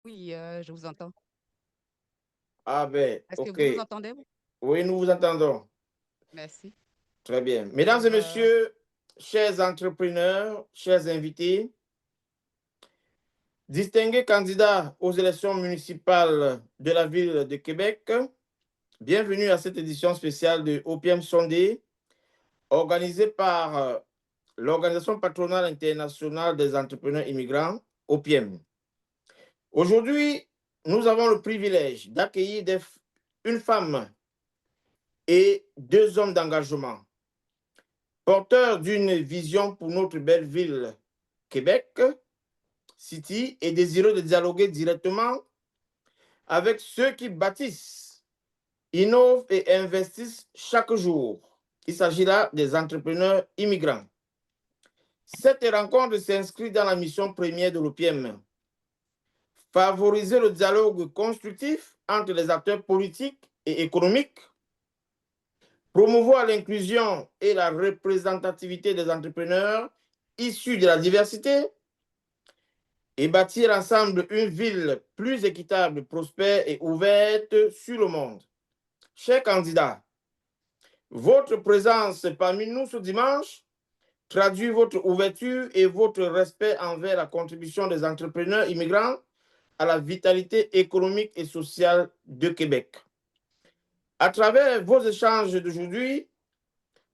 Oui, je vous entends. Ah ben, Est-ce que ok. vous nous entendez? Oui, nous vous entendons. Merci. Très bien. Mesdames Alors, et messieurs, chers entrepreneurs, chers invités, distingués candidats aux élections municipales de la ville de Québec, bienvenue à cette édition spéciale de OPM Sondé, organisée par l'Organisation patronale internationale des entrepreneurs immigrants, OPM. Aujourd'hui, nous avons le privilège d'accueillir une femme et deux hommes d'engagement, porteurs d'une vision pour notre belle ville, Québec City, et désireux de dialoguer directement avec ceux qui bâtissent, innovent et investissent chaque jour. Il s'agit là des entrepreneurs immigrants. Cette rencontre s'inscrit dans la mission première de l'OPM, favoriser le dialogue constructif entre les acteurs politiques et économiques, promouvoir l'inclusion et la représentativité des entrepreneurs issus de la diversité et bâtir ensemble une ville plus équitable, prospère et ouverte sur le monde. Chers candidats, votre présence parmi nous ce dimanche traduit votre ouverture et votre respect envers la contribution des entrepreneurs immigrants à la vitalité économique et sociale de Québec. À travers vos échanges d'aujourd'hui,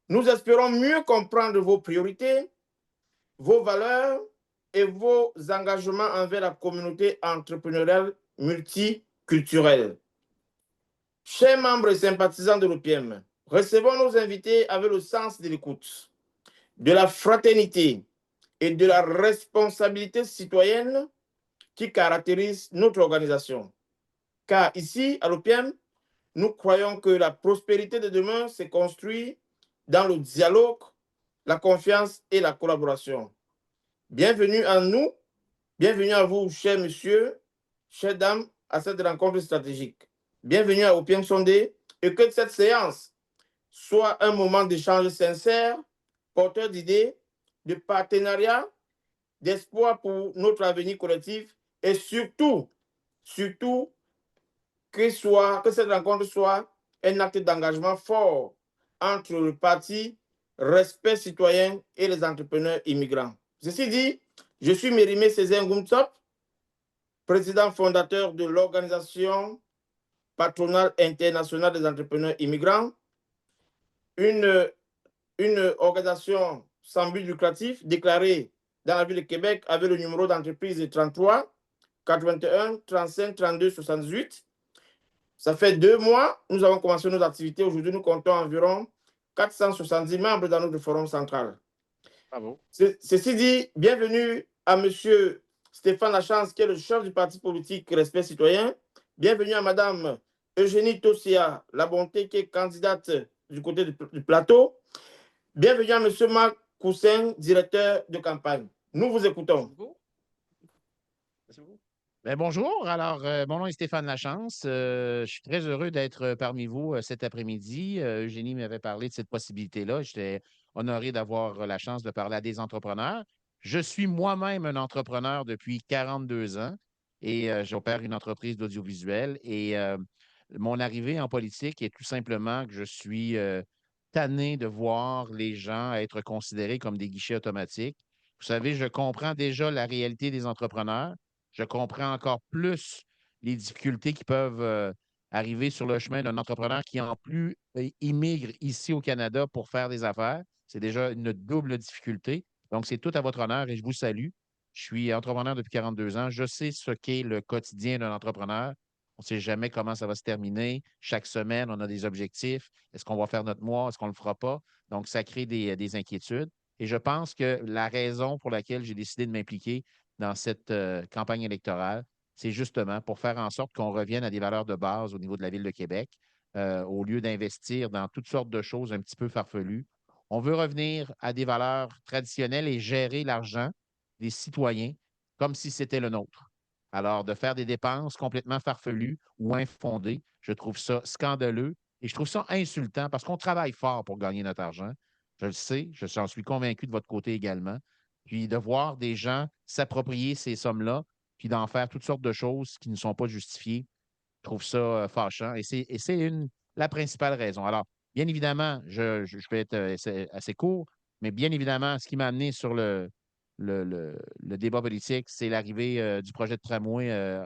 nous espérons mieux comprendre vos priorités, vos valeurs et vos engagements envers la communauté entrepreneuriale multiculturelle. Chers membres et sympathisants de l'OPM, recevons nos invités avec le sens de l'écoute, de la fraternité et de la responsabilité citoyenne qui caractérise notre organisation. Car ici, à l'OPM, nous croyons que la prospérité de demain se construit dans le dialogue, la confiance et la collaboration. Bienvenue à nous, bienvenue à vous, chers messieurs, chères dames, à cette rencontre stratégique. Bienvenue à Opium Sondé et que cette séance soit un moment d'échange sincère, porteur d'idées, de partenariat, d'espoir pour notre avenir collectif et surtout, que cette rencontre soit un acte d'engagement fort entre le parti Respect citoyen et les entrepreneurs immigrants. Ceci dit, je suis Mérimé Césaire Ngumtsop, président fondateur de l'Organisation patronale internationale des entrepreneurs immigrants, une, une organisation sans but lucratif déclarée dans la ville de Québec avec le numéro d'entreprise 33 81 35 32 78. Ça fait 2 mois, nous avons commencé nos activités. Aujourd'hui, nous comptons environ 470 membres dans notre forum central. Bravo. Ceci dit, bienvenue à M. Stéphane Lachance, qui est le chef du parti politique Respect Citoyen. Bienvenue à Mme Eugénie Tossia, la bonté, qui est candidate du côté du plateau. Bienvenue à M. Marc Coussin, directeur de campagne. Nous vous Merci écoutons. beaucoup. Merci beaucoup. Ben, bonjour. Alors, mon nom est Stéphane Lachance. Je suis très heureux d'être parmi vous cet après-midi. Eugénie m'avait parlé de cette possibilité-là. J'étais honoré d'avoir la chance de parler à des entrepreneurs. Je suis moi-même un entrepreneur depuis 42 ans et j'opère une entreprise d'audiovisuel. Et mon arrivée en politique est tout simplement que je suis tanné de voir les gens être considérés comme des guichets automatiques. Vous savez, je comprends déjà la réalité des entrepreneurs. Je comprends encore plus les difficultés qui peuvent arriver sur le chemin d'un entrepreneur qui, en plus, immigre ici au Canada pour faire des affaires. C'est déjà une double difficulté. Donc, c'est tout à votre honneur et je vous salue. Je suis entrepreneur depuis 42 ans. Je sais ce qu'est le quotidien d'un entrepreneur. On ne sait jamais comment ça va se terminer. Chaque semaine, on a des objectifs. Est-ce qu'on va faire notre mois? Est-ce qu'on ne le fera pas? Donc, ça crée des inquiétudes. Et je pense que la raison pour laquelle j'ai décidé de m'impliquer dans cette campagne électorale, c'est justement pour faire en sorte qu'on revienne à des valeurs de base au niveau de la Ville de Québec, au lieu d'investir dans toutes sortes de choses un petit peu farfelues. On veut revenir à des valeurs traditionnelles et gérer l'argent des citoyens comme si c'était le nôtre. Alors, de faire des dépenses complètement farfelues ou infondées, je trouve ça scandaleux et je trouve ça insultant parce qu'on travaille fort pour gagner notre argent. Je le sais, je suis convaincu de votre côté également. Puis de voir des gens s'approprier ces sommes-là, puis d'en faire toutes sortes de choses qui ne sont pas justifiées. Je trouve ça fâchant et c'est la principale raison. Alors, bien évidemment, je vais être assez court, mais bien évidemment, ce qui m'a amené sur le débat politique, c'est l'arrivée du projet de tramway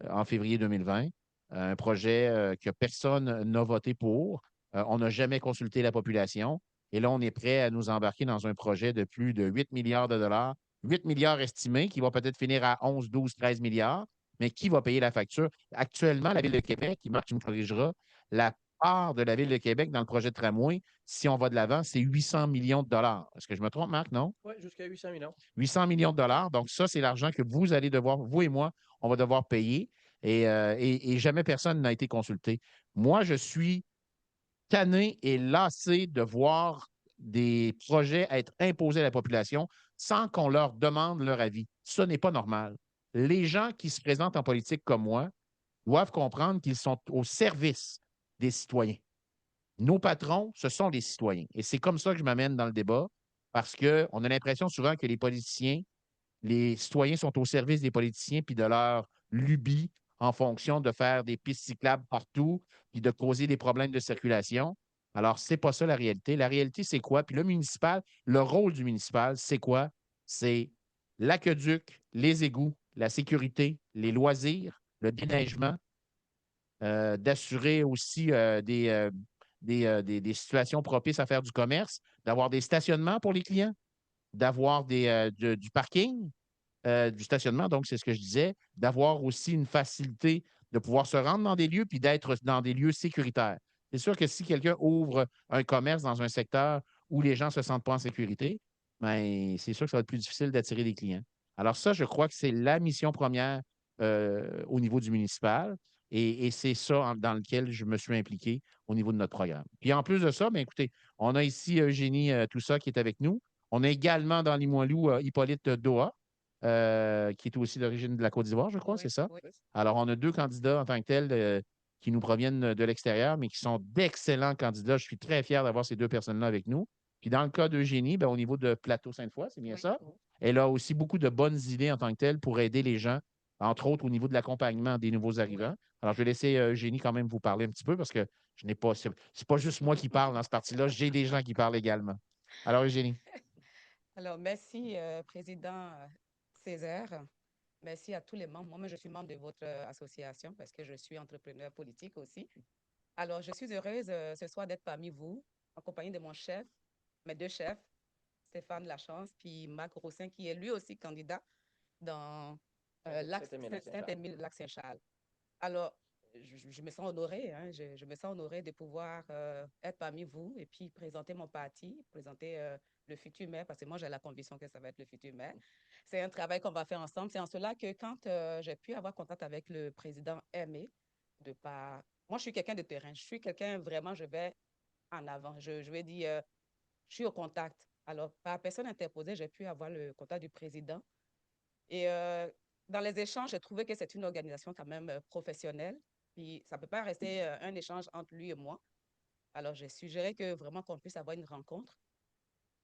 en février 2020. Un projet que personne n'a voté pour. On n'a jamais consulté la population. Et là, on est prêt à nous embarquer dans un projet de plus de 8 milliards de dollars. 8 milliards estimés, qui va peut-être finir à 11, 12, 13 milliards. Mais qui va payer la facture? Actuellement, la Ville de Québec, Marc, tu me corrigeras, la part de la Ville de Québec dans le projet de tramway, si on va de l'avant, c'est 800 millions de dollars. Est-ce que je me trompe, Marc? Non? Oui, jusqu'à 800 millions. 800 millions de dollars. Donc, ça, c'est l'argent que vous allez devoir, vous et moi, on va devoir payer. Et jamais personne n'a été consulté. Moi, je suis tanné et lassé de voir des projets être imposés à la population sans qu'on leur demande leur avis. Ce n'est pas normal. Les gens qui se présentent en politique comme moi doivent comprendre qu'ils sont au service des citoyens. Nos patrons, ce sont les citoyens. Et c'est comme ça que je m'amène dans le débat, parce qu'on a l'impression souvent que les citoyens sont au service des politiciens puis de leur lubie en fonction de faire des pistes cyclables partout puis de causer des problèmes de circulation. Alors, ce n'est pas ça la réalité. La réalité, c'est quoi? Puis le rôle du municipal, c'est quoi? C'est l'aqueduc, les égouts, la sécurité, les loisirs, le déneigement, d'assurer aussi des situations propices à faire du commerce, d'avoir des stationnements pour les clients, d'avoir du parking, du stationnement, donc c'est ce que je disais, d'avoir aussi une facilité de pouvoir se rendre dans des lieux puis d'être dans des lieux sécuritaires. C'est sûr que si quelqu'un ouvre un commerce dans un secteur où les gens ne se sentent pas en sécurité, ben, c'est sûr que ça va être plus difficile d'attirer des clients. Alors ça, je crois que c'est la mission première au niveau du municipal et c'est ça dans lequel je me suis impliqué au niveau de notre programme. Puis en plus de ça, bien, écoutez, on a ici Eugénie tout ça qui est avec nous. On a également dans Limoilou Hippolyte Doha, qui est aussi d'origine de la Côte d'Ivoire, je crois, Oui, c'est ça? oui. Alors, on a deux candidats en tant que tels qui nous proviennent de l'extérieur, mais qui sont d'excellents candidats. Je suis très fier d'avoir ces deux personnes-là avec nous. Puis dans le cas d'Eugénie, ben, au niveau de Plateau-Sainte-Foy, c'est bien Oui. ça? Elle a aussi beaucoup de bonnes idées en tant que telle pour aider les gens, entre autres au niveau de l'accompagnement des nouveaux arrivants. Alors, je vais laisser Eugénie quand même vous parler un petit peu parce que je n'ai pas, c'est pas juste moi qui parle dans ce parti-là, j'ai des gens qui parlent également. Alors, Eugénie. Alors, merci, Président Césaire. Merci à tous les membres. Moi, je suis membre de votre association parce que je suis entrepreneur politique aussi. Alors, je suis heureuse ce soir d'être parmi vous, en compagnie de mon chef, mes deux chefs, Stéphane Lachance, puis Marc Roussin, qui est lui aussi candidat dans Saint-Émile-Lac-Saint-Charles. Alors, je me sens honorée, hein, je me sens honorée de pouvoir être parmi vous et puis présenter mon parti, présenter le futur maire, parce que moi, j'ai la conviction que ça va être le futur maire. C'est un travail qu'on va faire ensemble. C'est en cela que quand j'ai pu avoir contact avec le président Aimé, moi, je suis quelqu'un de terrain. Je suis quelqu'un, vraiment, je vais en avant. Je vais dire, je suis au contact. Alors, par personne interposée, j'ai pu avoir le contact du président. Et dans les échanges, j'ai trouvé que c'est une organisation quand même professionnelle. Puis ça ne peut pas rester un échange entre lui et moi. Alors, j'ai suggéré que vraiment qu'on puisse avoir une rencontre.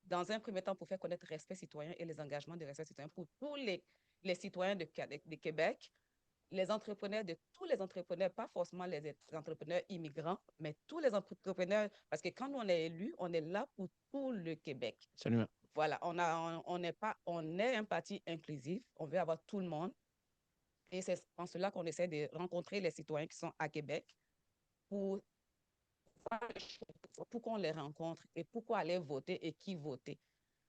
Dans un premier temps, pour faire connaître le respect citoyen et les engagements de respect citoyen pour tous les citoyens de Québec, les entrepreneurs, de tous les entrepreneurs, pas forcément les entrepreneurs immigrants, mais tous les entrepreneurs, parce que quand on est élu, on est là pour tout le Québec. Salut. Voilà, on est un parti inclusif, on veut avoir tout le monde. Et c'est en cela qu'on essaie de rencontrer les citoyens qui sont à Québec pour, pour qu'on les rencontre et pourquoi aller voter et qui voter.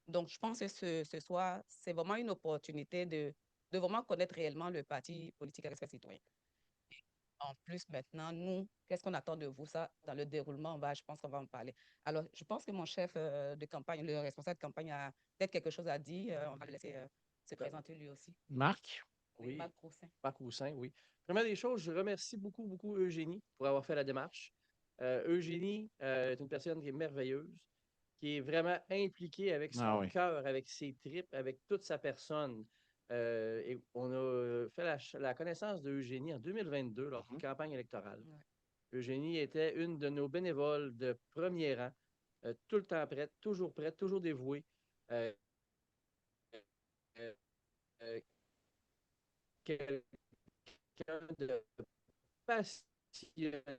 Donc, je pense que ce soir, c'est vraiment une opportunité de vraiment connaître réellement le parti politique à respect citoyen. En plus, maintenant, nous, qu'est-ce qu'on attend de vous? Ça, dans le déroulement, je pense qu'on va en parler. Alors, je pense que mon chef de campagne, le responsable de campagne, a peut-être quelque chose à dire. On va le laisser se présenter lui aussi. Marc? Oui, Marc Roussin. Marc Roussin, oui. Première des choses, je remercie beaucoup, beaucoup Eugénie pour avoir fait la démarche. Eugénie est une personne qui est merveilleuse, qui est vraiment impliquée avec son cœur, avec ses tripes, avec toute sa personne. Et on a fait la connaissance d'Eugénie en 2022 lors d'une campagne électorale. Ouais. Eugénie était une de nos bénévoles de premier rang, tout le temps prête, toujours dévouée. quelqu'un de passionné.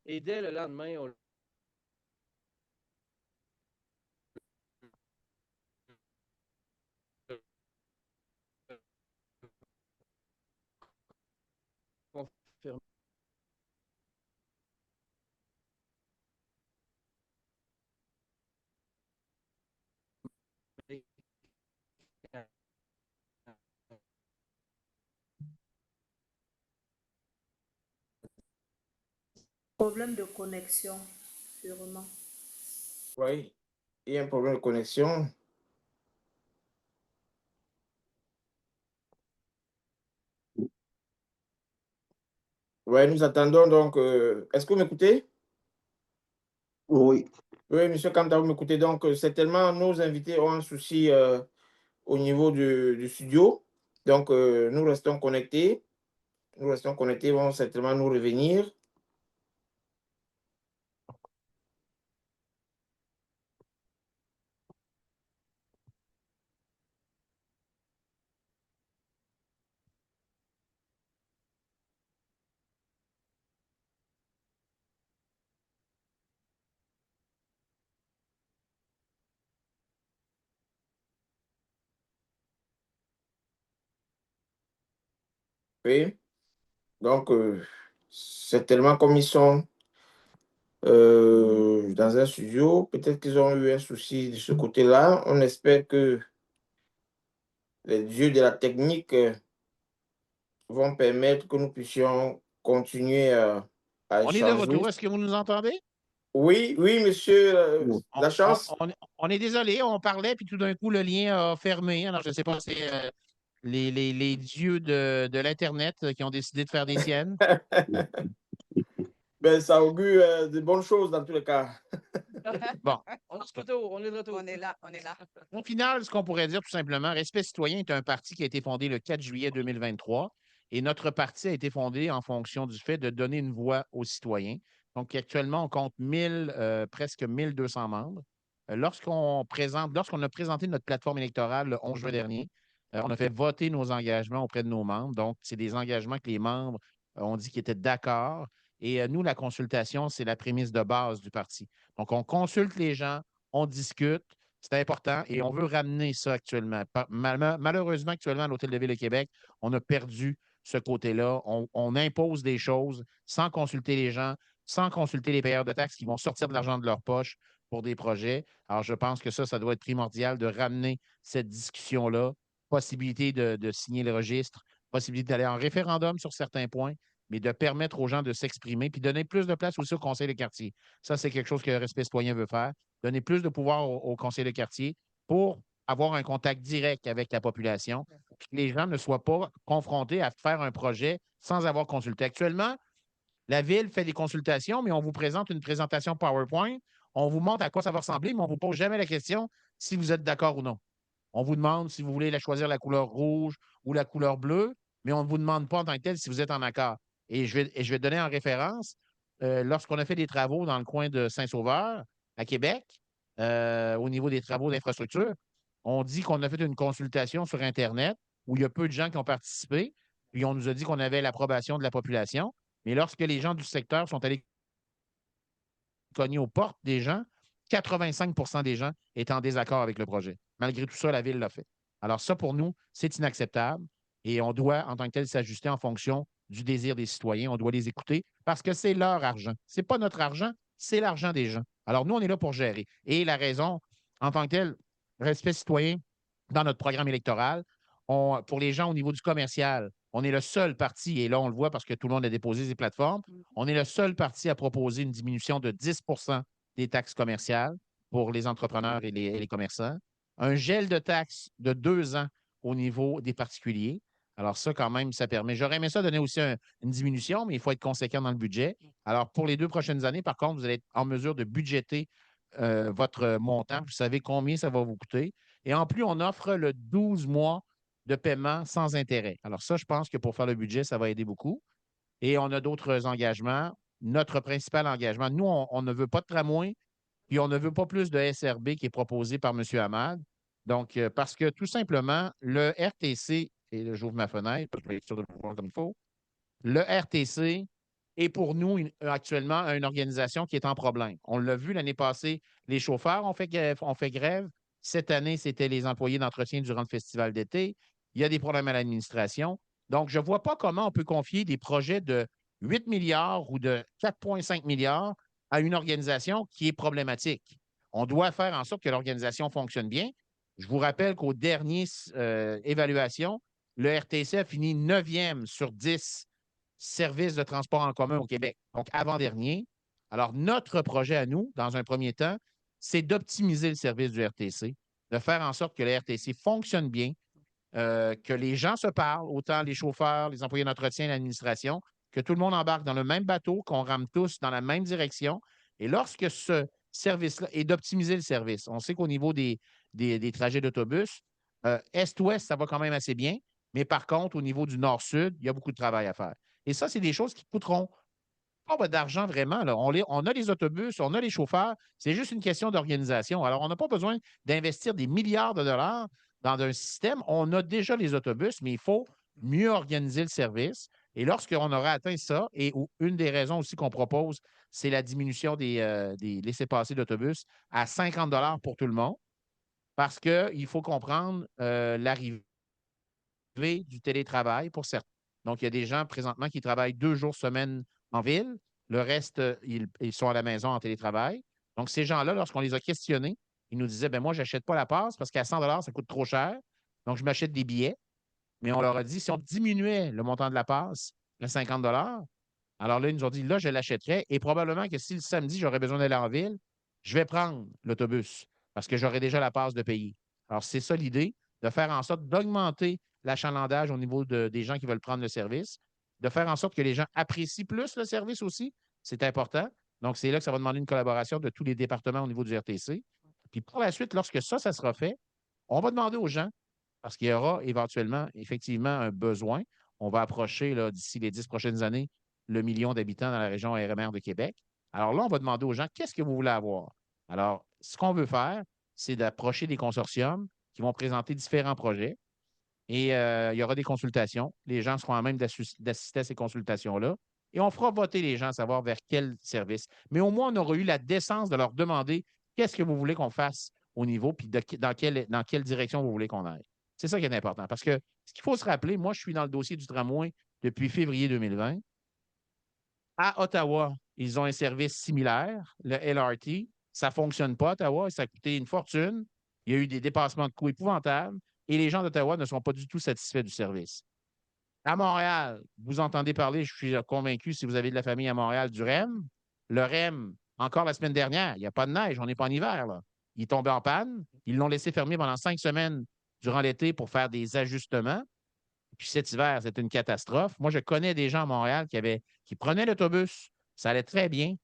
Et dès le lendemain, on confirme. Problème de connexion, sûrement. Oui, il y a un problème de connexion. Oui, nous attendons donc. Est-ce que vous m'écoutez? Oui. Oui, monsieur Kamta, vous m'écoutez. Donc, certainement, nos invités ont un souci au niveau du studio. Donc, nous restons connectés. Nous restons connectés, ils vont certainement nous revenir. Oui. Donc, certainement, comme ils sont dans un studio, peut-être qu'ils ont eu un souci de ce côté-là. On espère que les dieux de la technique vont permettre que nous puissions continuer à On est de échanger. retour. Est-ce que vous nous entendez? Oui, oui, monsieur, la chance. On est désolé, on parlait, puis tout d'un coup, le lien a fermé. Alors, je ne sais pas si c'est les dieux de l'Internet qui ont décidé de faire des siennes. Ben, ça augure de bonnes choses dans tous les cas. Bon. On est de retour, on est de retour. On est là, on est là. Au final, ce qu'on pourrait dire tout simplement, Respect citoyen est un parti qui a été fondé le 4 juillet 2023 et notre parti a été fondé en fonction du fait de donner une voix aux citoyens. Donc, actuellement, on compte presque 1200 membres. Lorsqu'on a présenté notre plateforme électorale le 11 juin dernier, on a fait voter nos engagements auprès de nos membres. Donc, c'est des engagements que les membres ont dit qu'ils étaient d'accord. Et nous, la consultation, c'est la prémisse de base du parti. Donc, on consulte les gens, on discute. C'est important et on veut ramener ça actuellement. Malheureusement, actuellement, à l'Hôtel de Ville de Québec, on a perdu ce côté-là. On impose des choses sans consulter les gens, sans consulter les payeurs de taxes qui vont sortir de l'argent de leur poche pour des projets. Alors, je pense que ça doit être primordial de ramener cette discussion-là. Possibilité de signer le registre, possibilité d'aller en référendum sur certains points, mais de permettre aux gens de s'exprimer puis donner plus de place aussi au conseil de quartier. Ça, c'est quelque chose que Respect citoyen veut faire. Donner plus de pouvoir au conseil de quartier pour avoir un contact direct avec la population, puis que les gens ne soient pas confrontés à faire un projet sans avoir consulté. Actuellement, la Ville fait des consultations, mais on vous présente une présentation PowerPoint, on vous montre à quoi ça va ressembler, mais on ne vous pose jamais la question si vous êtes d'accord ou non. On vous demande si vous voulez choisir la couleur rouge ou la couleur bleue, mais on ne vous demande pas en tant que tel si vous êtes en accord. Et je vais donner en référence, lorsqu'on a fait des travaux dans le coin de Saint-Sauveur, à Québec, au niveau des travaux d'infrastructure, on dit qu'on a fait une consultation sur Internet où il y a peu de gens qui ont participé, puis on nous a dit qu'on avait l'approbation de la population. Mais lorsque les gens du secteur sont allés cogner aux portes des gens, 85 des gens étaient en désaccord avec le projet. Malgré tout ça, la Ville l'a fait. Alors ça, pour nous, c'est inacceptable et on doit, en tant que tel, s'ajuster en fonction du désir des citoyens. On doit les écouter parce que c'est leur argent. Ce n'est pas notre argent, c'est l'argent des gens. Alors nous, on est là pour gérer. Et la raison, en tant que tel, Respect citoyen, dans notre programme électoral, pour les gens au niveau du commercial, on est le seul parti, et là, on le voit parce que tout le monde a déposé ses plateformes, on est le seul parti à proposer une diminution de 10 des taxes commerciales pour les entrepreneurs et les commerçants, un gel de taxes de 2 ans au niveau des particuliers. Alors ça, quand même, ça permet. J'aurais aimé ça donner aussi une diminution, mais il faut être conséquent dans le budget. Alors, pour les 2 prochaines années, par contre, vous allez être en mesure de budgéter votre montant. Vous savez combien ça va vous coûter. Et en plus, on offre le 12 mois de paiement sans intérêt. Alors ça, je pense que pour faire le budget, ça va aider beaucoup. et on a d'autres engagements. Notre principal engagement, nous, on ne veut pas de tramway, puis on ne veut pas plus de SRB qui est proposé par M. Hamad. Donc, parce que tout simplement, le RTC, et là, j'ouvre ma fenêtre, parce que je vais être sûr de le voir comme il faut, le RTC est pour nous actuellement une organisation qui est en problème. On l'a vu l'année passée, les chauffeurs ont fait grève. Cette année, c'était les employés d'entretien durant le festival d'été. Il y a des problèmes à l'administration. Donc, je ne vois pas comment on peut confier des projets de 8 milliards ou de 4,5 milliards à une organisation qui est problématique. On doit faire en sorte que l'organisation fonctionne bien. Je vous rappelle qu'aux dernières évaluations, le RTC a fini 9e sur 10 services de transport en commun au Québec, donc avant-dernier. Alors, notre projet à nous, dans un premier temps, c'est d'optimiser le service du RTC, de faire en sorte que le RTC fonctionne bien, que les gens se parlent, autant les chauffeurs, les employés d'entretien, l'administration, que tout le monde embarque dans le même bateau, qu'on rame tous dans la même direction. Et lorsque ce service-là est d'optimiser le service, on sait qu'au niveau des trajets d'autobus, est-ouest, ça va quand même assez bien, mais par contre, au niveau du nord-sud, il y a beaucoup de travail à faire. Et ça, c'est des choses qui coûteront pas d'argent vraiment. Là. On a les autobus, on a les chauffeurs. C'est juste une question d'organisation. Alors, on n'a pas besoin d'investir des milliards de dollars dans un système. On a déjà les autobus, mais il faut mieux organiser le service. Et lorsqu'on aura atteint ça, et une des raisons aussi qu'on propose, c'est la diminution des laissez-passer d'autobus à 50 dollars pour tout le monde, parce qu'il faut comprendre l'arrivée du télétravail pour certains. Donc, il y a des gens présentement qui travaillent 2 jours semaine en ville. Le reste, ils sont à la maison en télétravail. Donc, ces gens-là, lorsqu'on les a questionnés, ils nous disaient, ben moi, je n'achète pas la passe parce qu'à 100 ça coûte trop cher. Donc, je m'achète des billets. Mais on leur a dit, si on diminuait le montant de la passe à 50 alors là, ils nous ont dit, là, je l'achèterais. Et probablement que si le samedi, j'aurais besoin d'aller en ville, je vais prendre l'autobus parce que j'aurai déjà la passe de payer. Alors, c'est ça l'idée, de faire en sorte d'augmenter l'achalandage au niveau des gens qui veulent prendre le service, de faire en sorte que les gens apprécient plus le service aussi. C'est important. Donc, c'est là que ça va demander une collaboration de tous les départements au niveau du RTC. Puis par la suite, lorsque ça sera fait, on va demander aux gens, parce qu'il y aura éventuellement, effectivement, un besoin. On va approcher, d'ici les 10 prochaines années, le million d'habitants dans la région RMR de Québec. Alors là, on va demander aux gens, qu'est-ce que vous voulez avoir? Alors, ce qu'on veut faire, c'est d'approcher des consortiums qui vont présenter différents projets. Et il y aura des consultations. Les gens seront à même d'assister à ces consultations-là. Et on fera voter les gens à savoir vers quel service. Mais au moins, on aura eu la décence de leur demander qu'est-ce que vous voulez qu'on fasse au niveau, puis dans quelle direction vous voulez qu'on aille. C'est ça qui est important. Parce que ce qu'il faut se rappeler, moi, je suis dans le dossier du tramway depuis février 2020. À Ottawa, ils ont un service similaire, le LRT. Ça ne fonctionne pas à Ottawa. Ça a coûté une fortune. Il y a eu des dépassements de coûts épouvantables et les gens d'Ottawa ne sont pas du tout satisfaits du service. À Montréal, vous entendez parler, je suis convaincu, si vous avez de la famille à Montréal, du REM. Le REM, encore la semaine dernière, il n'y a pas de neige, on n'est pas en hiver. Là. Il est tombé en panne. Ils l'ont laissé fermer pendant 5 semaines durant l'été pour faire des ajustements. Puis cet hiver, c'était une catastrophe. Moi, je connais des gens à Montréal qui prenaient l'autobus. Ça allait très bien.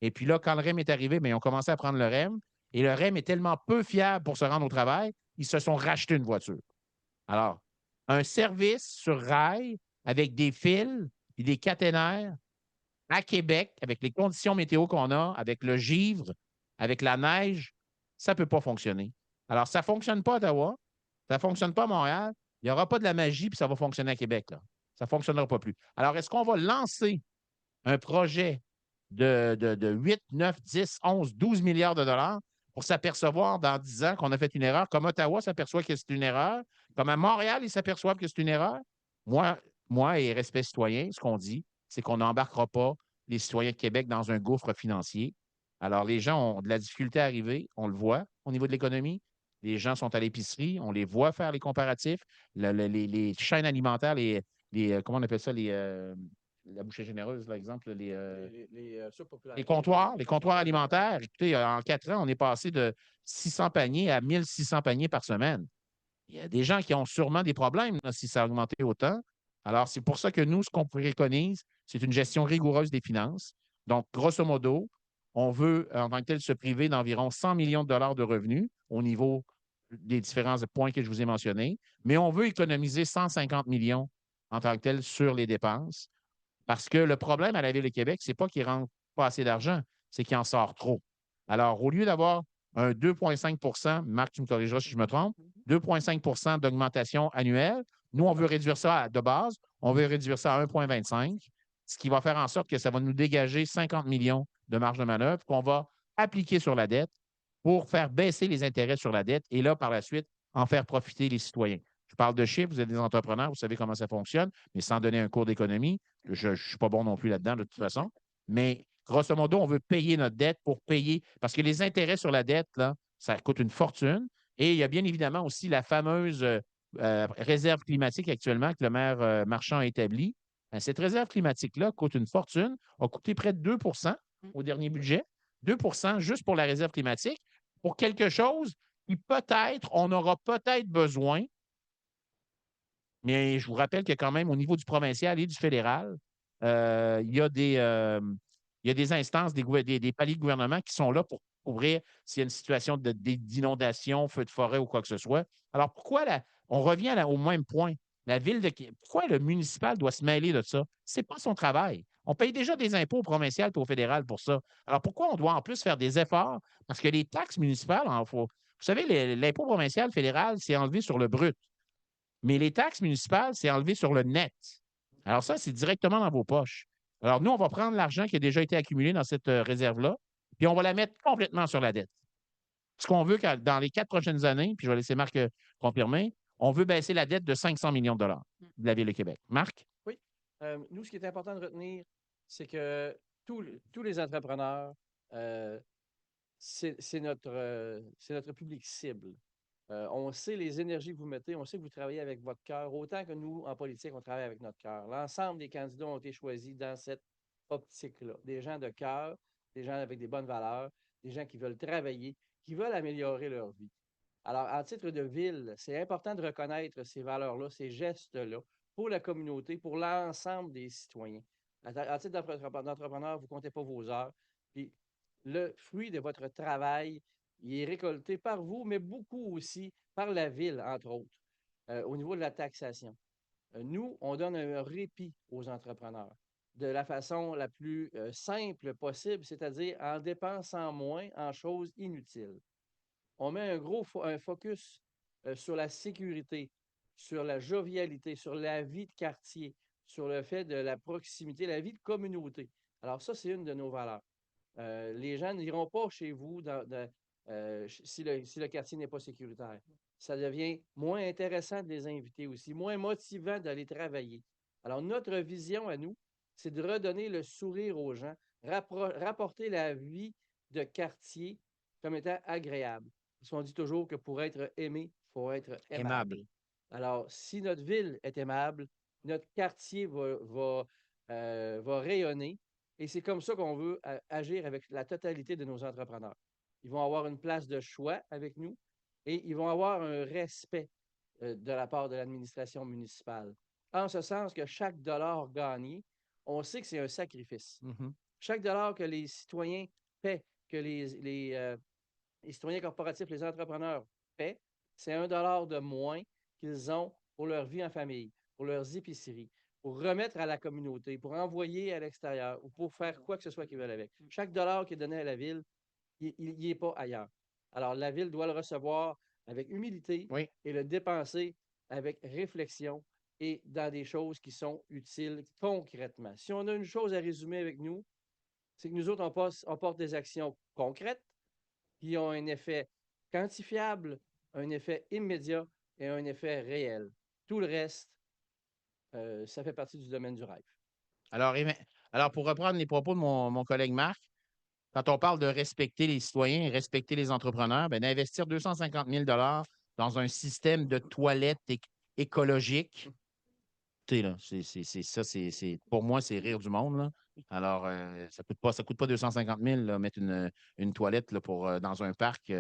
Et puis là, quand le REM est arrivé, bien, ils ont commencé à prendre le REM. Et le REM est tellement peu fiable pour se rendre au travail, ils se sont rachetés une voiture. Alors, un service sur rail avec des fils et des caténaires à Québec, avec les conditions météo qu'on a, avec le givre, avec la neige, ça ne peut pas fonctionner. Alors, ça ne fonctionne pas à Ottawa, ça ne fonctionne pas à Montréal, il n'y aura pas de la magie, puis ça va fonctionner à Québec. Là. Ça ne fonctionnera pas plus. Alors, est-ce qu'on va lancer un projet de 8, 9, 10, 11, 12 milliards de dollars pour s'apercevoir dans 10 ans qu'on a fait une erreur, comme Ottawa s'aperçoit que c'est une erreur, comme à Montréal, ils s'aperçoivent que c'est une erreur? Moi et Respect citoyen, ce qu'on dit, c'est qu'on n'embarquera pas les citoyens de Québec dans un gouffre financier. Alors, les gens ont de la difficulté à arriver, on le voit au niveau de l'économie. Les gens sont à l'épicerie, on les voit faire les comparatifs. Les chaînes alimentaires, comment on appelle ça, la bouchée généreuse, par exemple, les comptoirs alimentaires. Écoutez, en 4 ans, on est passé de 600 paniers à 1600 paniers par semaine. Il y a des gens qui ont sûrement des problèmes là, si ça a augmenté autant. Alors, c'est pour ça que nous, ce qu'on préconise, c'est une gestion rigoureuse des finances. Donc, grosso modo, on veut, en tant que tel, se priver d'environ 100 millions de dollars de revenus au niveau des différents points que je vous ai mentionnés, mais on veut économiser 150 millions en tant que tel sur les dépenses. Parce que le problème à la Ville de Québec, ce n'est pas qu'il ne rentre pas assez d'argent, c'est qu'il en sort trop. Alors, au lieu d'avoir un 2,5 Marc, tu me corrigeras si je me trompe, 2,5 d'augmentation annuelle, nous, on veut réduire ça de base, on veut réduire ça à 1,25, ce qui va faire en sorte que ça va nous dégager 50 millions de marge de manœuvre qu'on va appliquer sur la dette pour faire baisser les intérêts sur la dette et là, par la suite, en faire profiter les citoyens. Je parle de chiffres, vous êtes des entrepreneurs, vous savez comment ça fonctionne, mais sans donner un cours d'économie, je ne suis pas bon non plus là-dedans de toute façon, mais grosso modo, on veut payer notre dette pour payer, parce que les intérêts sur la dette, là, ça coûte une fortune. Et il y a bien évidemment aussi la fameuse réserve climatique actuellement que le maire Marchand a établie. Cette réserve climatique-là coûte une fortune, a coûté près de 2 au dernier budget, 2 juste pour la réserve climatique, pour quelque chose qui peut-être, on aura peut-être besoin, mais je vous rappelle que quand même, au niveau du provincial et du fédéral, il y a des instances, des paliers de gouvernement qui sont là pour couvrir s'il y a une situation d'inondation, feu de forêt ou quoi que ce soit. Alors, pourquoi on revient au même point? La ville de Québec, pourquoi le municipal doit se mêler de ça? Ce n'est pas son travail. On paye déjà des impôts au provincial et au fédéral pour ça. Alors, pourquoi on doit en plus faire des efforts? Parce que les taxes municipales, vous savez, l'impôt provincial, fédéral, c'est enlevé sur le brut. Mais les taxes municipales, c'est enlevé sur le net. Alors ça, c'est directement dans vos poches. Alors nous, on va prendre l'argent qui a déjà été accumulé dans cette réserve-là, puis on va la mettre complètement sur la dette. Ce qu'on veut, dans les 4 prochaines années, puis je vais laisser Marc confirmer, on veut baisser la dette de 500 millions de dollars de la Ville de Québec. Marc? Oui. Nous, ce qui est important de retenir, c'est que tous les entrepreneurs, c'est notre public cible. On sait les énergies que vous mettez, on sait que vous travaillez avec votre cœur, autant que nous, en politique, on travaille avec notre cœur. L'ensemble des candidats ont été choisis dans cette optique-là. Des gens de cœur, des gens avec des bonnes valeurs, des gens qui veulent travailler, qui veulent améliorer leur vie. Alors, en titre de ville, c'est important de reconnaître ces valeurs-là, ces gestes-là, pour la communauté, pour l'ensemble des citoyens. En titre d'entrepreneur, vous ne comptez pas vos heures. Puis, le fruit de votre travail, il est récolté par vous, mais beaucoup aussi par la ville, entre autres, au niveau de la taxation. Nous, on donne un répit aux entrepreneurs de la façon la plus simple possible, c'est-à-dire en dépensant moins en choses inutiles. On met un focus sur la sécurité, sur la jovialité, sur la vie de quartier, sur le fait de la proximité, la vie de communauté. Alors ça, c'est une de nos valeurs. Les gens n'iront pas chez vous si le quartier n'est pas sécuritaire. Ça devient moins intéressant de les inviter aussi, moins motivant d'aller travailler. Alors, notre vision à nous, c'est de redonner le sourire aux gens, rapporter la vie de quartier comme étant agréable. Parce qu'on dit toujours que pour être aimé, il faut être aimable. Alors, si notre ville est aimable, notre quartier va rayonner. Et c'est comme ça qu'on veut agir avec la totalité de nos entrepreneurs. Ils vont avoir une place de choix avec nous et ils vont avoir un respect de la part de l'administration municipale. En ce sens que chaque dollar gagné, on sait que c'est un sacrifice. Chaque dollar que les citoyens paient, que les citoyens corporatifs, les entrepreneurs paient, c'est $1 de moins qu'ils ont pour leur vie en famille, pour leurs épiceries, pour remettre à la communauté, pour envoyer à l'extérieur ou pour faire quoi que ce soit qu'ils veulent avec. Chaque dollar qui est donné à la ville, il n'y est pas ailleurs. Alors, la ville doit le recevoir avec humilité et le dépenser avec réflexion et dans des choses qui sont utiles concrètement. Si on a une chose à résumer avec nous, c'est que nous autres, on porte des actions concrètes qui ont un effet quantifiable, un effet immédiat et un effet réel. Tout le reste, ça fait partie du domaine du rêve. Alors pour reprendre les propos de mon collègue Marc, quand on parle de respecter les citoyens et respecter les entrepreneurs, d'investir 250 000 dans un système de toilettes écologiques, là, pour moi, c'est rire du monde. Là. Alors, ça ne coûte pas 250 000 là, mettre une toilette là, dans un parc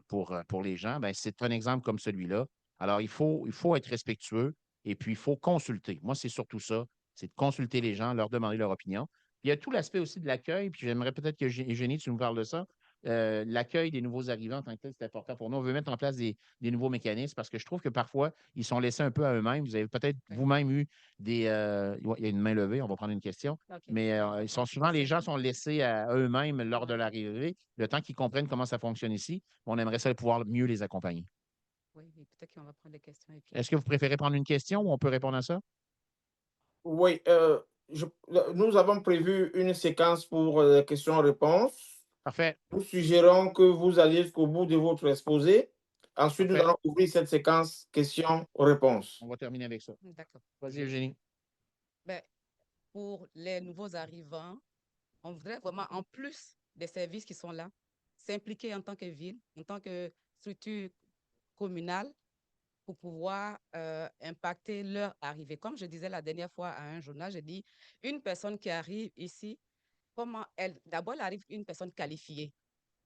pour les gens. C'est un exemple comme celui-là. Alors, il faut être respectueux et puis il faut consulter. Moi, c'est surtout ça, c'est de consulter les gens, leur demander leur opinion. Puis, il y a tout l'aspect aussi de l'accueil, puis j'aimerais peut-être que Eugénie, tu nous parles de ça. l'accueil des nouveaux arrivants en tant que tel, c'est important pour nous. On veut mettre en place des nouveaux mécanismes parce que je trouve que parfois, ils sont laissés un peu à eux-mêmes. Vous avez peut-être vous-même eu des. Il y a une main levée, on va prendre une question. Mais souvent, les gens sont laissés à eux-mêmes lors de l'arrivée, le temps qu'ils comprennent comment ça fonctionne ici. On aimerait ça pouvoir mieux les accompagner. Oui, peut-être qu'on va prendre des questions. Est-ce que vous préférez prendre une question ou on peut répondre à ça? Oui, nous avons prévu une séquence pour questions-réponses. Parfait. Nous suggérons que vous alliez jusqu'au bout de votre exposé. Ensuite, Parfait. nous allons ouvrir cette séquence questions-réponses. On va terminer avec ça. D'accord. Vas-y, Eugénie. Ben, pour les nouveaux arrivants, on voudrait vraiment, en plus des services qui sont là, s'impliquer en tant que ville, en tant que structure communale pour pouvoir impacter leur arrivée. Comme je disais la dernière fois à un journal, j'ai dit, une personne qui arrive ici, comment elle, d'abord, elle arrive une personne qualifiée,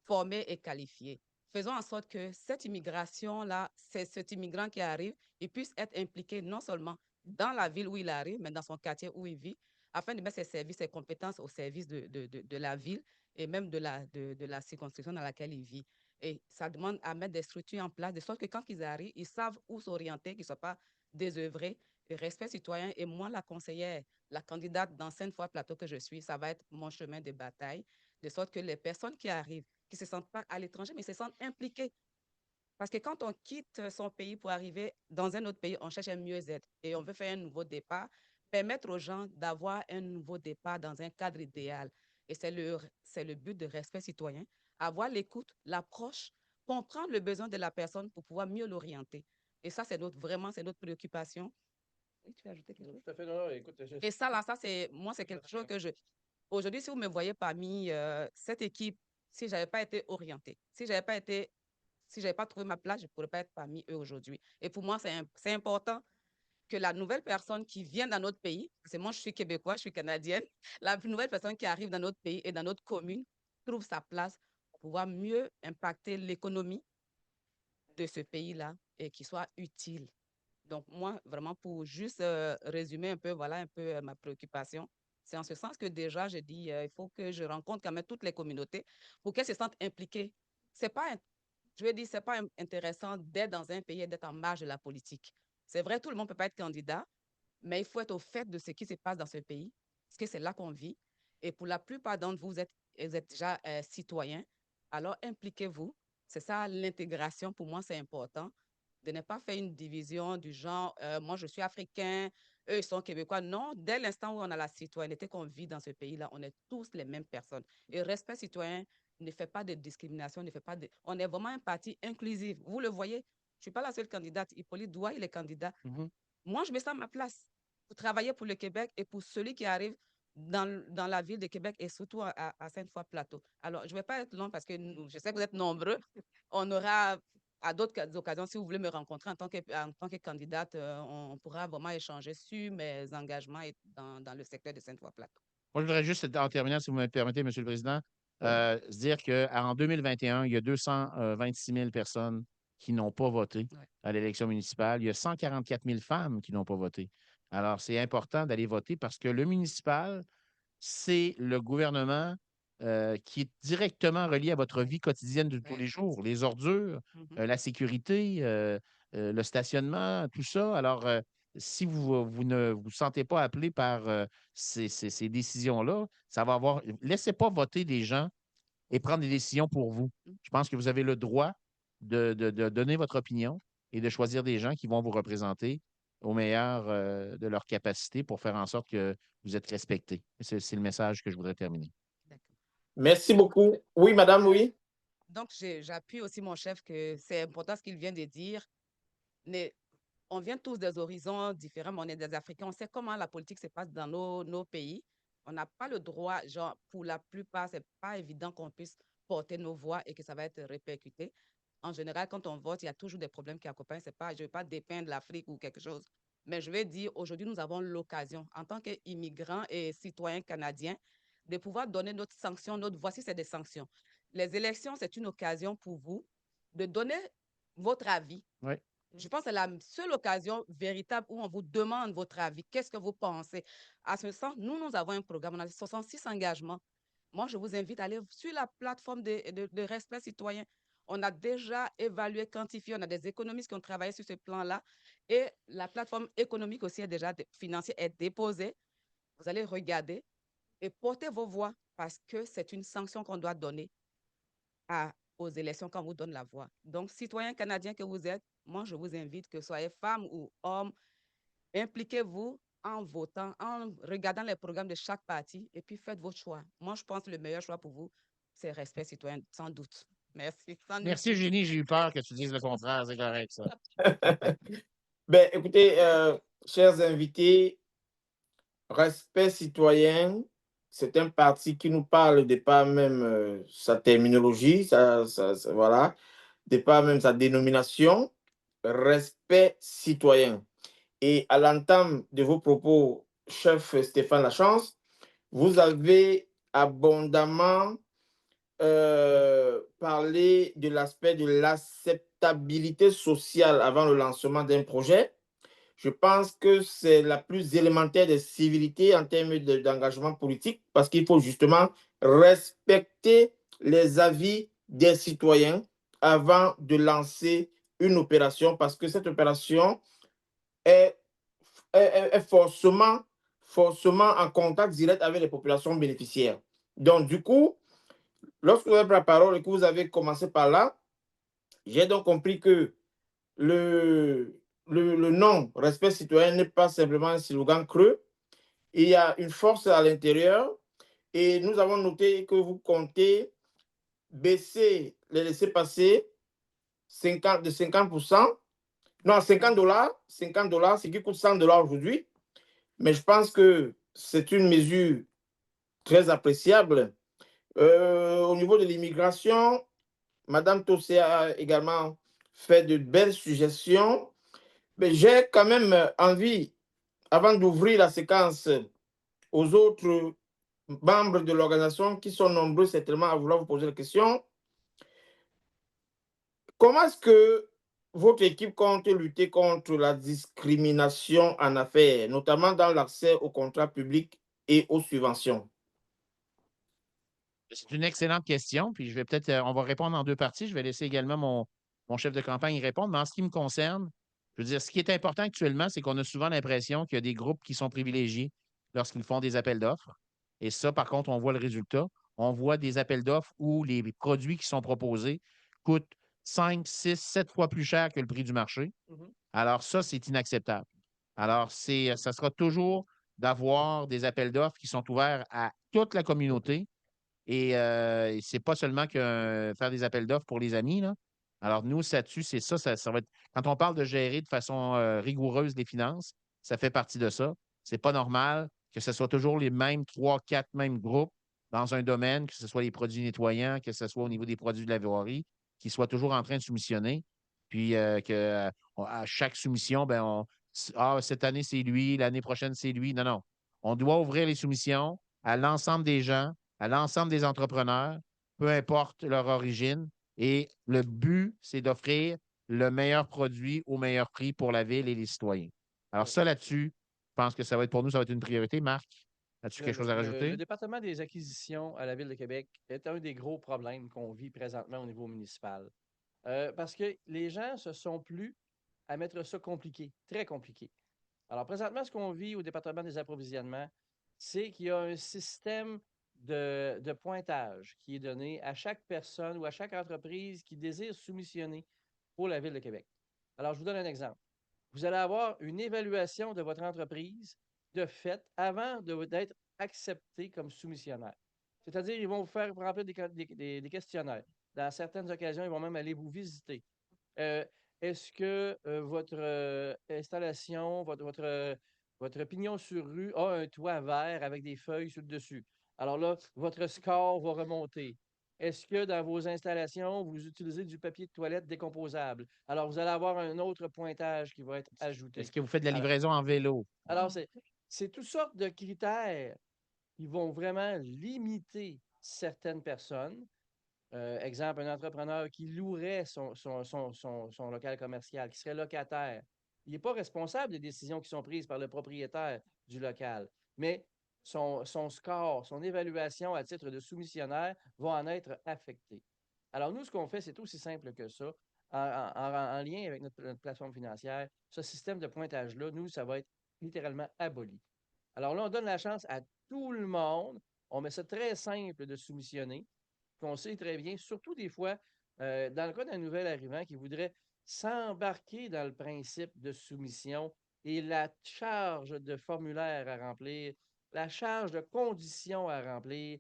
formée et qualifiée. Faisons en sorte que cette immigration-là, c'est cet immigrant qui arrive, il puisse être impliqué non seulement dans la ville où il arrive, mais dans son quartier où il vit, afin de mettre ses services, ses compétences au service de la ville et même de la circonscription dans laquelle il vit. Et ça demande à mettre des structures en place, de sorte que quand ils arrivent, ils savent où s'orienter, qu'ils ne soient pas désœuvrés. Le respect citoyen, et moi, la conseillère, la candidate dans Sainte-Foy-Plateau que je suis, ça va être mon chemin de bataille, de sorte que les personnes qui arrivent, qui ne se sentent pas à l'étranger, mais se sentent impliquées. Parce que quand on quitte son pays pour arriver dans un autre pays, on cherche un mieux-être et on veut faire un nouveau départ, permettre aux gens d'avoir un nouveau départ dans un cadre idéal. Et c'est le but de respect citoyen, avoir l'écoute, l'approche, comprendre le besoin de la personne pour pouvoir mieux l'orienter. Et ça, vraiment, c'est notre préoccupation. Oui, tu veux ajouter quelque chose? Tout à fait, non, écoute, Et ça, là, moi, c'est quelque chose que aujourd'hui, si vous me voyez parmi cette équipe, si je n'avais pas été orientée, si je n'avais pas trouvé ma place, je ne pourrais pas être parmi eux aujourd'hui. Et pour moi, c'est important que la nouvelle personne qui vient dans notre pays, parce que moi, je suis québécois, je suis canadienne, la nouvelle personne qui arrive dans notre pays et dans notre commune trouve sa place pour pouvoir mieux impacter l'économie de ce pays-là et qu'il soit utile. Donc, moi, vraiment, pour juste résumer un peu, voilà un peu ma préoccupation, c'est en ce sens que déjà, je dis, il faut que je rencontre quand même toutes les communautés pour qu'elles se sentent impliquées. C'est pas, je veux dire, c'est pas intéressant d'être dans un pays et d'être en marge de la politique. C'est vrai, tout le monde ne peut pas être candidat, mais il faut être au fait de ce qui se passe dans ce pays, parce que c'est là qu'on vit. Et pour la plupart d'entre vous, vous êtes déjà citoyens, alors impliquez-vous. C'est ça l'intégration, pour moi, c'est important de ne pas faire une division du genre, moi je suis africain, eux ils sont québécois. Non, dès l'instant où on a la citoyenneté qu'on vit dans ce pays-là, on est tous les mêmes personnes. Et respect citoyen ne fait pas de discrimination, ne fait pas de... On est vraiment un parti inclusif. Vous le voyez, je ne suis pas la seule candidate. Hippolyte Douai, il est candidat. Moi, je me sens à ma place pour travailler pour le Québec et pour celui qui arrive dans la ville de Québec et surtout à Sainte-Foy-Plateau. Alors, je ne vais pas être long parce que je sais que vous êtes nombreux. On aura à d'autres occasions, si vous voulez me rencontrer en tant que candidate, on pourra vraiment échanger sur mes engagements dans le secteur de Sainte-Foy-Plateau. Moi, je voudrais juste, en terminant, si vous me permettez, M. le Président, se dire qu'en 2021, il y a 226 000 personnes qui n'ont pas voté à l'élection municipale. Il y a 144 000 femmes qui n'ont pas voté. Alors, c'est important d'aller voter parce que le municipal, c'est le gouvernement qui est directement relié à votre vie quotidienne de tous les jours. Les ordures, la sécurité, le stationnement, tout ça. Alors, si vous ne vous sentez pas appelé par ces décisions-là, ça va avoir. Laissez pas voter des gens et prendre des décisions pour vous. Je pense que vous avez le droit de donner votre opinion et de choisir des gens qui vont vous représenter au meilleur de leur capacité pour faire en sorte que vous êtes respecté. C'est le message que je voudrais terminer. Merci beaucoup. Oui, madame, oui. Donc, j'appuie aussi mon chef que c'est important ce qu'il vient de dire. Mais on vient tous des horizons différents, mais on est des Africains. On sait comment la politique se passe dans nos pays. On n'a pas le droit, genre, pour la plupart, ce n'est pas évident qu'on puisse porter nos voix et que ça va être répercuté. En général, quand on vote, il y a toujours des problèmes qui accompagnent. Je ne veux pas dépeindre l'Afrique ou quelque chose. Mais je vais dire, aujourd'hui, nous avons l'occasion, en tant qu'immigrants et citoyens canadiens, de pouvoir donner notre sanction, voici, c'est des sanctions. Les élections, c'est une occasion pour vous de donner votre avis. Oui. Je pense que c'est la seule occasion véritable où on vous demande votre avis. Qu'est-ce que vous pensez? À ce sens, nous avons un programme, on a 66 engagements moi, je vous invite à aller sur la plateforme de respect citoyen. On a déjà évalué, quantifié, on a des économistes qui ont travaillé sur ce plan-là et la plateforme économique aussi est déjà financière, est déposée. Vous allez regarder et porter vos voix parce que c'est une sanction qu'on doit donner aux élections quand on vous donne la voix. Donc, citoyens canadiens que vous êtes, moi, je vous invite, que soyez femmes ou hommes, impliquez-vous en votant, en regardant les programmes de chaque parti et puis faites votre choix. Moi, je pense que le meilleur choix pour vous, c'est respect citoyen, sans doute. Merci. Sans Merci, Eugénie. J'ai eu peur que tu dises le contraire. C'est correct, ça. Ben, écoutez, chers invités, respect citoyen, c'est un parti qui nous parle de pas même sa terminologie, voilà, de pas même sa dénomination, respect citoyen. Et à l'entame de vos propos, chef Stéphane Lachance, vous avez abondamment parlé de l'aspect de l'acceptabilité sociale avant le lancement d'un projet. Je pense que c'est la plus élémentaire des civilités en termes d'engagement politique parce qu'il faut justement respecter les avis des citoyens avant de lancer une opération parce que cette opération est, est forcément en contact direct avec les populations bénéficiaires. Donc, du coup, lorsque vous avez pris la parole et que vous avez commencé par là, j'ai donc compris que le nom respect citoyen n'est pas simplement un slogan creux. Il y a une force à l'intérieur et nous avons noté que vous comptez baisser les laissez-passer de 50%, non, $50, ce qui coûte $100 aujourd'hui. Mais je pense que c'est une mesure très appréciable. Au niveau de l'immigration, Madame Tossé a également fait de belles suggestions. Mais j'ai quand même envie, avant d'ouvrir la séquence aux autres membres de l'organisation qui sont nombreux certainement à vouloir vous poser la question, comment est-ce que votre équipe compte lutter contre la discrimination en affaires, notamment dans l'accès aux contrats publics et aux subventions? C'est une excellente question. Puis je vais peut-être, on va répondre en deux parties. Je vais laisser également mon chef de campagne y répondre. Mais en ce qui me concerne, je veux dire, ce qui est important actuellement, c'est qu'on a souvent l'impression qu'il y a des groupes qui sont privilégiés lorsqu'ils font des appels d'offres. Et ça, par contre, on voit le résultat. On voit des appels d'offres où les produits qui sont proposés coûtent 5, 6, 7 fois plus cher que le prix du marché. Alors, ça, c'est inacceptable. Alors, ça sera toujours d'avoir des appels d'offres qui sont ouverts à toute la communauté et c'est pas seulement que faire des appels d'offres pour les amis, là. Alors, nous, là-dessus, c'est ça, ça va être. Quand on parle de gérer de façon rigoureuse les finances, ça fait partie de ça. C'est pas normal que ce soit toujours les mêmes 3, 4 mêmes groupes dans un domaine, que ce soit les produits nettoyants, que ce soit au niveau des produits de la voirie, qui soient toujours en train de soumissionner. Puis à chaque soumission, ben cette année, c'est lui, l'année prochaine, c'est lui. Non, non. On doit ouvrir les soumissions à l'ensemble des gens, à l'ensemble des entrepreneurs, peu importe leur origine. Et le but, c'est d'offrir le meilleur produit au meilleur prix pour la ville et les citoyens. Alors ça, là-dessus, je pense que ça va être pour nous, ça va être une priorité. Marc, as-tu quelque chose à rajouter? Le département des acquisitions à la Ville de Québec est un des gros problèmes qu'on vit présentement au niveau municipal. Parce que les gens se sont plu à mettre ça compliqué, très compliqué. Alors, présentement, ce qu'on vit au département des approvisionnements, c'est qu'il y a un système de pointage qui est donné à chaque personne ou à chaque entreprise qui désire soumissionner pour la Ville de Québec. Alors, je vous donne un exemple. Vous allez avoir une évaluation de votre entreprise de fait avant d'être accepté comme soumissionnaire. C'est-à-dire, ils vont vous faire remplir des questionnaires. Dans certaines occasions, ils vont même aller vous visiter. Est-ce que votre installation, votre pignon sur rue a un toit vert avec des feuilles sur le dessus? Alors là, votre score va remonter. Est-ce que dans vos installations, vous utilisez du papier de toilette décomposable? Alors, vous allez avoir un autre pointage qui va être ajouté. Est-ce que vous faites de la livraison en vélo? Alors, c'est toutes sortes de critères qui vont vraiment limiter certaines personnes. Exemple, un entrepreneur qui louerait son local commercial, qui serait locataire. Il n'est pas responsable des décisions qui sont prises par le propriétaire du local. Mais son score, son évaluation à titre de soumissionnaire va en être affectée. Alors, nous, ce qu'on fait, c'est aussi simple que ça. En lien avec notre plateforme financière, ce système de pointage-là, nous, ça va être littéralement aboli. Alors là, on donne la chance à tout le monde. On met ça très simple de soumissionner, qu'on sait très bien, surtout des fois, dans le cas d'un nouvel arrivant qui voudrait s'embarquer dans le principe de soumission et la charge de formulaire à remplir, la charge de conditions à remplir,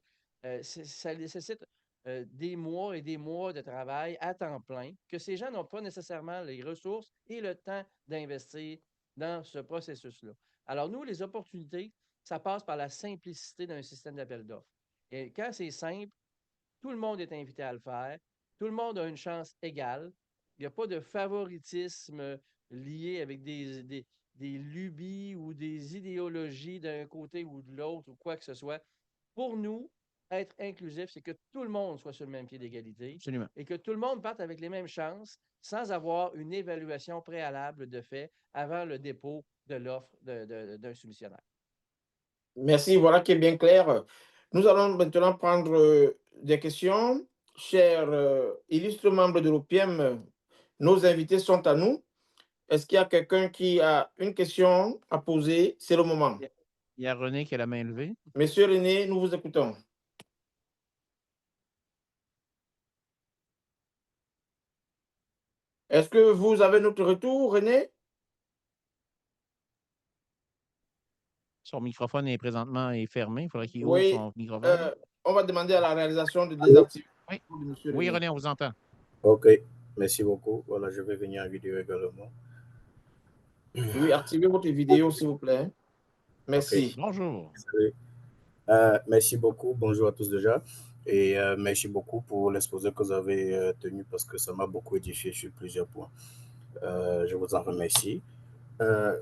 ça nécessite des mois et des mois de travail à temps plein que ces gens n'ont pas nécessairement les ressources et le temps d'investir dans ce processus-là. Alors, nous, les opportunités, ça passe par la simplicité d'un système d'appel d'offres. Et quand c'est simple, tout le monde est invité à le faire. Tout le monde a une chance égale. Il n'y a pas de favoritisme lié avec des lubies ou des idéologies d'un côté ou de l'autre ou quoi que ce soit. Pour nous, être inclusif, c'est que tout le monde soit sur le même pied d'égalité. Absolument. Et que tout le monde parte avec les mêmes chances sans avoir une évaluation préalable de fait avant le dépôt de l'offre d'un soumissionnaire. Merci, voilà qui est bien clair. Nous allons maintenant prendre des questions. Chers illustres membres de l'OPIEM, nos invités sont à nous. Est-ce qu'il y a quelqu'un qui a une question à poser? C'est le moment. Il y a René qui a la main levée. Monsieur René, nous vous écoutons. Est-ce que vous avez notre retour, René? Son microphone est présentement fermé. Il faudrait qu'il ouvre Oui, son microphone. on va demander à la réalisation de désactiver Oui, de Monsieur oui, René. René, on vous entend. Ok, merci beaucoup. Voilà, je vais venir en vidéo également. Oui, activez votre vidéo, s'il vous plaît. Merci. Okay. Bonjour. Merci beaucoup. Bonjour à tous déjà. Et merci beaucoup pour l'exposé que vous avez tenu parce que ça m'a beaucoup édifié sur plusieurs points. Je vous en remercie.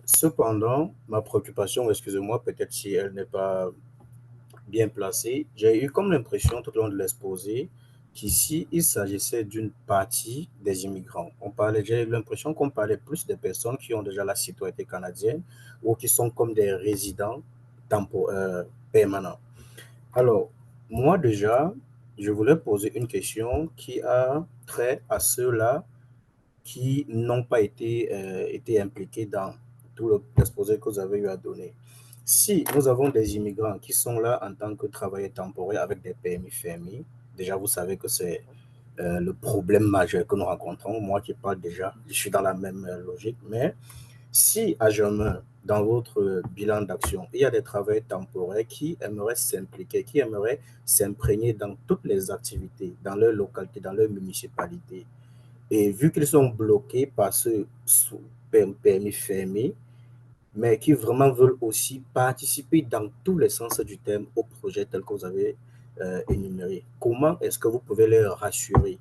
Cependant, ma préoccupation, excusez-moi, peut-être si elle n'est pas bien placée, j'ai eu comme l'impression tout au long de l'exposé qu'ici, il s'agissait d'une partie des immigrants. J'ai eu l'impression qu'on parlait plus des personnes qui ont déjà la citoyenneté canadienne ou qui sont comme des résidents permanents. Alors, moi déjà, je voulais poser une question qui a trait à ceux-là qui n'ont pas été impliqués dans tout l'exposé que vous avez eu à donner. Si nous avons des immigrants qui sont là en tant que travailleurs temporaires avec des PMI-FMI, déjà vous savez que c'est le problème majeur que nous rencontrons. Moi qui parle déjà, je suis dans la même logique. Mais si à Germain, dans votre bilan d'action, il y a des travailleurs temporaires qui aimeraient s'impliquer, qui aimeraient s'imprégner dans toutes les activités, dans leur localité, dans leur municipalité, et vu qu'ils sont bloqués par ce permis fermé, mais qui vraiment veulent aussi participer dans tous les sens du terme au projet tel que vous avez énuméré, comment est-ce que vous pouvez les rassurer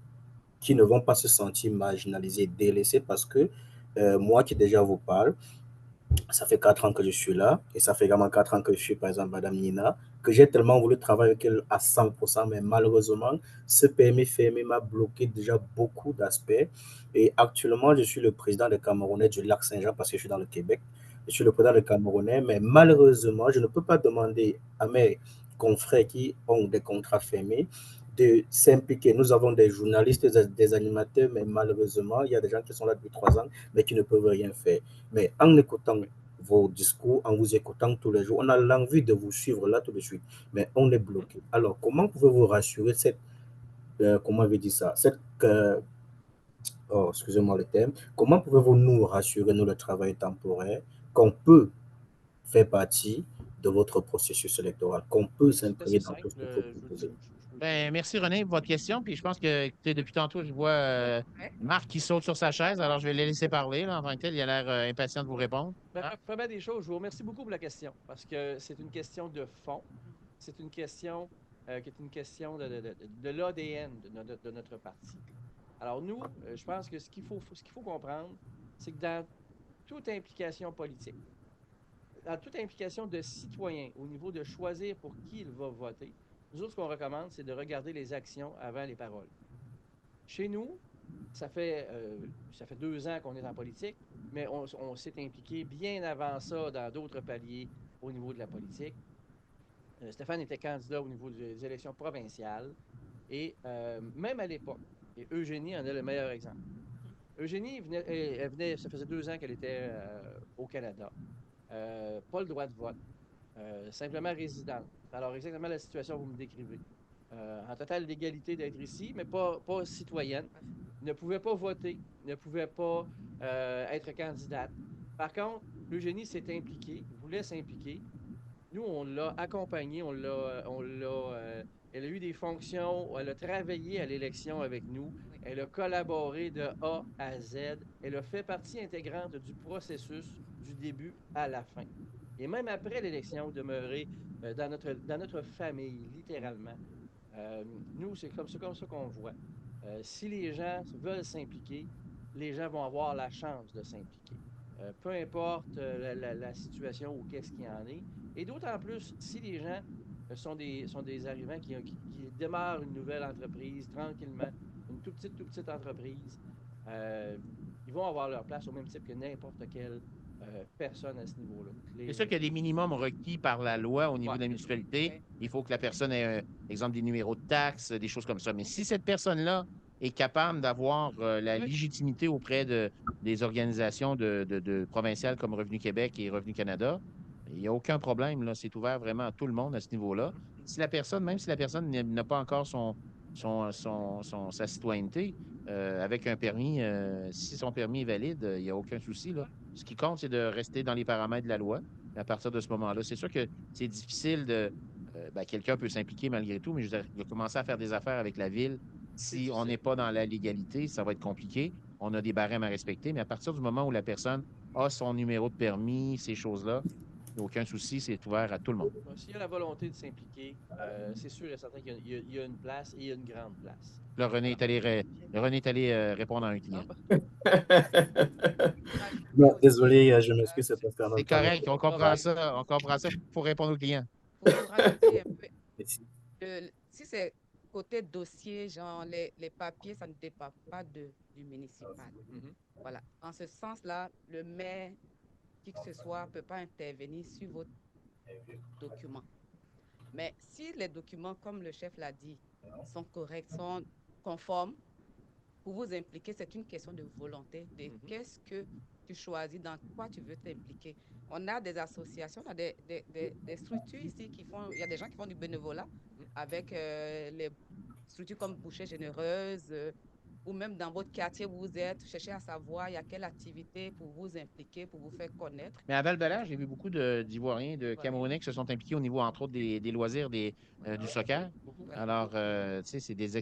qu'ils ne vont pas se sentir marginalisés, délaissés, parce que moi qui déjà vous parle, ça fait 4 ans que je suis là, et ça fait également 4 ans que je suis, par exemple, Madame Nina, que j'ai tellement voulu travailler avec elle à 100%, mais malheureusement, ce permis fermé m'a bloqué déjà beaucoup d'aspects. Et actuellement, je suis le président des Camerounais du Lac-Saint-Jean parce que je suis dans le Québec. Je suis le président des Camerounais, mais malheureusement, je ne peux pas demander à mes confrères qui ont des contrats fermés de s'impliquer. Nous avons des journalistes, des animateurs, mais malheureusement, il y a des gens qui sont là depuis 3 ans, mais qui ne peuvent rien faire. Mais en écoutant vos discours, en vous écoutant tous les jours, on a l'envie de vous suivre là tout de suite, mais on est bloqué. Alors, comment pouvez-vous rassurer comment je dis ça, excusez-moi le terme, comment pouvez-vous nous rassurer, nous, le travail temporaire, qu'on peut faire partie de votre processus électoral, qu'on peut s'imprégner dans tout ce que vous proposez? Ben, merci René pour votre question. Puis je pense que depuis tantôt, je vois Marc qui saute sur sa chaise. Alors je vais le laisser parler là, en tant que tel. Il a l'air impatient de vous répondre. Première des choses, je vous remercie beaucoup pour la question parce que c'est une question de fond. C'est une question qui est une question de l'ADN de notre parti. Alors nous, je pense que ce qu'il faut comprendre, c'est que dans toute implication politique, dans toute implication de citoyen au niveau de choisir pour qui il va voter, nous autres, ce qu'on recommande, c'est de regarder les actions avant les paroles. Chez nous, ça fait 2 ans qu'on est en politique, mais on s'est impliqué bien avant ça dans d'autres paliers au niveau de la politique. Stéphane était candidat au niveau des élections provinciales. Et même à l'époque, et Eugénie en est le meilleur exemple. Eugénie ça faisait 2 ans qu'elle était au Canada. Pas le droit de vote, simplement résidente. Alors, exactement la situation que vous me décrivez. En totale légalité d'être ici, mais pas citoyenne. Ne pouvait pas voter, ne pouvait pas être candidate. Par contre, Eugénie s'est impliquée, voulait s'impliquer. Nous, on l'a accompagnée, elle a eu des fonctions, elle a travaillé à l'élection avec nous, elle a collaboré de A à Z, elle a fait partie intégrante du processus du début à la fin. Et même après l'élection, demeurer dans notre famille, littéralement. Nous, c'est comme ça qu'on voit. Si les gens veulent s'impliquer, les gens vont avoir la chance de s'impliquer. Peu importe la situation ou qu'est-ce qu'il y en est. Et d'autant plus, si les gens sont des arrivants qui démarrent une nouvelle entreprise tranquillement, une toute petite entreprise, ils vont avoir leur place au même type que n'importe quelle personne à ce niveau-là. C'est sûr qu'il y a des minimums requis par la loi au niveau de la municipalité. Il faut que la personne ait, exemple, des numéros de taxes, des choses comme ça. Mais si cette personne-là est capable d'avoir la légitimité auprès des organisations provinciales comme Revenu Québec et Revenu Canada, il n'y a aucun problème. Là. C'est ouvert vraiment à tout le monde à ce niveau-là. Même si la personne n'a pas encore sa citoyenneté, avec un permis, si son permis est valide, il n'y a aucun souci. Là. Ce qui compte, c'est de rester dans les paramètres de la loi. Et à partir de ce moment-là, c'est sûr que c'est difficile quelqu'un peut s'impliquer malgré tout, mais je veux dire, de commencer à faire des affaires avec la ville, si on n'est pas dans la légalité, ça va être compliqué. On a des barèmes à respecter, mais à partir du moment où la personne a son numéro de permis, ces choses-là, il n'y a aucun souci, c'est ouvert à tout le monde. S'il y a la volonté de s'impliquer, c'est sûr et certain qu'il y a une place et il y a une grande place. Là, René est allé répondre à un client. Non, désolé, je m'excuse, c'est parce C'est correct, on comprend ça. On comprend ça. Il faut répondre aux clients. Pour vous rajouter un peu, Merci. si c'est côté dossier, genre les papiers, ça ne dépend pas du municipal. Voilà. En ce sens-là, le maire, qui que ce soit, ne peut pas intervenir sur vos documents. Mais si les documents, comme le chef l'a dit, sont corrects, sont conformes, pour vous impliquer, c'est une question de volonté, de qu'est-ce que tu choisis, dans quoi tu veux t'impliquer. On a des associations, on a des structures ici qui font, il y a des gens qui font du bénévolat avec les structures comme Bouchées Généreuses, ou même dans votre quartier où vous êtes, cherchez à savoir il y a quelle activité pour vous impliquer, pour vous faire connaître. Mais à Val-Bélair, j'ai vu beaucoup d'Ivoiriens, de Camerounais qui se sont impliqués au niveau, entre autres, des loisirs du soccer. Alors, tu sais, c'est des